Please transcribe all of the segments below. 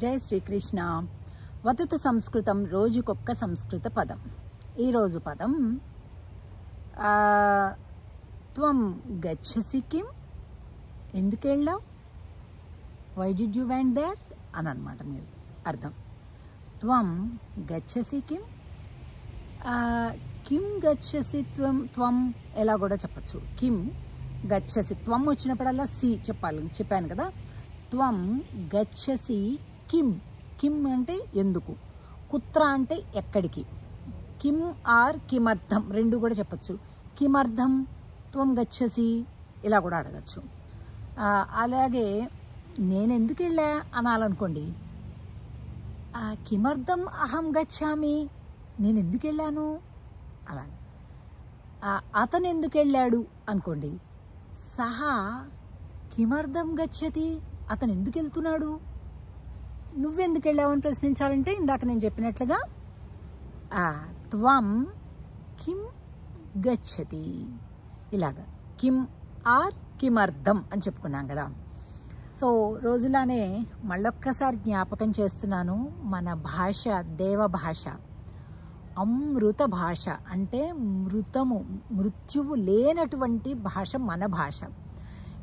జై శ్రీకృష్ణ. వదతు సంస్కృతం రోజుకొక్క సంస్కృత పదం. ఈరోజు పదం త్వం గచ్చసి కిం, ఎందుకు వెళ్ళావు, why did you went there అని అనమాట మీరు అర్థం. త్వం గచ్చసి కిం, కిం గచ్చసి త్వం, త్వం ఎలా కూడా చెప్పచ్చు. కిం గచ్చసి, త్వం వచ్చినప్పుడల్లా సి చెప్పాను కదా. త్వం గచ్చసి కిం, కిం అంటే ఎందుకు, కుత్ర అంటే ఎక్కడికి, కిం ఆర్ కిమర్థం రెండు కూడా చెప్పచ్చు. కిమర్థం త్వం గచ్చసి ఇలా కూడా అడగచ్చు. అలాగే నేను ఎందుకు వెళ్ళా అనాలనుకోండి, కిమర్థం అహం గచ్చామి, నేను ఎందుకు వెళ్ళాను అలా. అతను ఎందుకు వెళ్ళాడు అనుకోండి, సహా కిమర్థం గచ్చతి, అతను ఎందుకు వెళ్తున్నాడు, నువ్వెందుకు వెళ్ళావని ప్రశ్నించాలంటే ఇందాక నేను చెప్పినట్లుగా త్వం కిం గచ్చతి ఇలాగా, కిం ఆర్ కిమర్థం అని చెప్పుకున్నాం కదా. సో రోజులానే మళ్ళొక్కసారి జ్ఞాపకం చేస్తున్నాను, మన భాష దేవ భాష, అమృత భాష, అంటే మృత్యువు లేనటువంటి భాష మన భాష.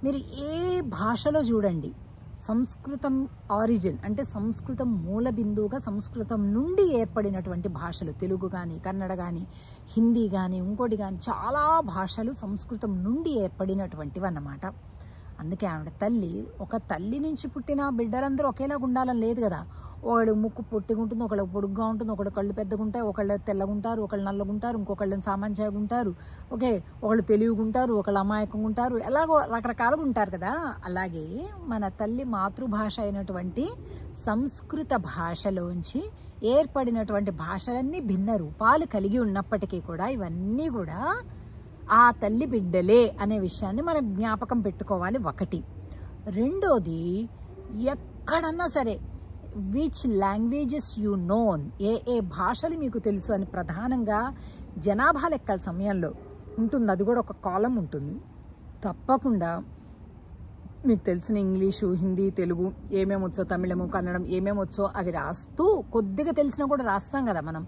మీరు ఏ భాషలో చూడండి, సంస్కృతం ఆరిజిన్ అంటే సంస్కృతం మూల బిందువుగా సంస్కృతం నుండి ఏర్పడినటువంటి భాషలు, తెలుగు కానీ కన్నడ కానీ హిందీ కానీ ఇంకోటి కానీ చాలా భాషలు సంస్కృతం నుండి ఏర్పడినటువంటివి అన్నమాట. అందుకే ఆవిడ తల్లి, ఒక తల్లి నుంచి పుట్టిన బిడ్డలందరూ ఒకేలాగా ఉండాలని లేదు కదా. ఒకళ్ళు ముక్కు పొట్టిగా ఉంటుంది, ఒకళ్ళు పొడుగ్గా ఉంటుంది, ఒకళ్ళు కళ్ళు పెద్దగా ఉంటాయి, ఒకళ్ళు తెల్లగుంటారు, ఒకళ్ళు నల్లగుంటారు, ఇంకొకళ్ళని సామాన్యంగా ఉంటారు, ఒకళ్ళు తెలివిగుంటారు, ఒకళ్ళు అమాయకంగా ఉంటారు, ఎలాగో రకరకాలుగా ఉంటారు కదా. అలాగే మన తల్లి మాతృభాష అయినటువంటి సంస్కృత భాషలోంచి ఏర్పడినటువంటి భాషలన్నీ భిన్న రూపాలు కలిగి ఉన్నప్పటికీ కూడా ఇవన్నీ కూడా ఆ తల్లి బిడ్డలే అనే విషయాన్ని మనం జ్ఞాపకం పెట్టుకోవాలి ఒకటి. రెండోది, ఎక్కడన్నా సరే విచ్ లాంగ్వేజెస్ యూ నోన్, ఏ భాషలు మీకు తెలుసు అని ప్రధానంగా జనాభా లెక్కల సమయంలో ఉంటుంది, అది కూడా ఒక కాలం ఉంటుంది. తప్పకుండా మీకు తెలిసిన ఇంగ్లీషు, హిందీ, తెలుగు ఏమేమి వచ్చో, తమిళము, కన్నడం ఏమేమి వచ్చో అవి రాస్తూ, కొద్దిగా తెలిసినా కూడా రాస్తాం కదా మనం.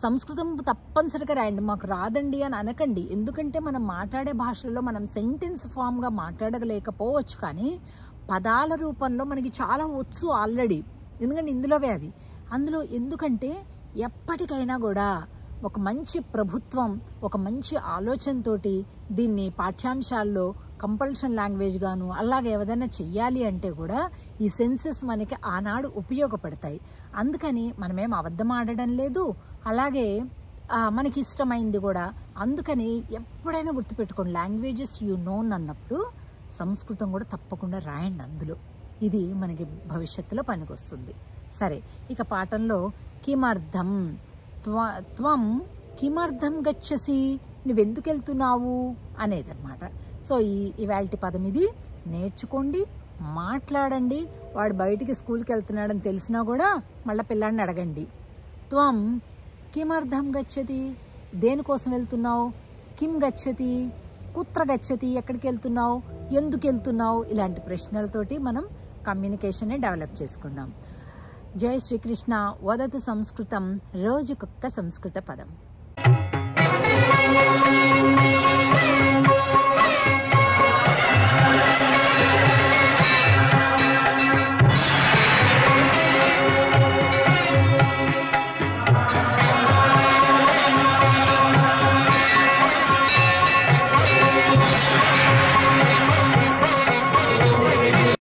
సంస్కృతం తప్పనిసరిగా రాయండి, మాకు రాదండి అని అనకండి. ఎందుకంటే మనం మాట్లాడే భాషల్లో మనం సెంటెన్స్ ఫామ్గా మాట్లాడలేకపోవచ్చు, కానీ పదాల రూపంలో మనకి చాలా వచ్చు ఆల్రెడీ. ఎందుకంటే ఇందులోవే అది అందులో. ఎందుకంటే ఎప్పటికైనా కూడా ఒక మంచి ప్రభుత్వం ఒక మంచి ఆలోచనతోటి దీన్ని పాఠ్యాంశాల్లో కంపల్షన్ లాంగ్వేజ్ గాను అలాగే ఏదైనా చెయ్యాలి అంటే కూడా ఈ సెన్సెస్ మనకి ఆనాడు ఉపయోగపడతాయి. అందుకని మనమేం అబద్ధం ఆడడం లేదు, అలాగే మనకి ఇష్టమైంది కూడా. అందుకని ఎప్పుడైనా గుర్తుపెట్టుకోండి, లాంగ్వేజెస్ యూ నోన్ అన్నప్పుడు సంస్కృతం కూడా తప్పకుండా రాయండి అందులో. ఇది మనకి భవిష్యత్తులో పనికొస్తుంది. సరే, ఇక పాఠంలో కిమర్థం, త్వం కిమర్థం గచ్చసి, నువ్వెందుకు వెళ్తున్నావు అనేదన్నమాట. సో ఇవాల్టి పదం ఇది, నేర్చుకోండి, మాట్లాడండి. వాడు బయటికి స్కూల్కి వెళ్తున్నాడని తెలిసినా కూడా మళ్ళీ పిల్లాడిని అడగండి, త్వం కిమర్థం గచ్చతి, దేనికోసం వెళ్తున్నావు, కిం గచ్చతి, కుత్ర గచ్చతి, ఎక్కడికి వెళ్తున్నావు, ఎందుకు వెళ్తున్నావు, ఇలాంటి ప్రశ్నలతోటి మనం కమ్యూనికేషన్ని డెవలప్ చేసుకుందాం. జై శ్రీకృష్ణ. వదతు సంస్కృతం రోజుకొక్క సంస్కృత పదం.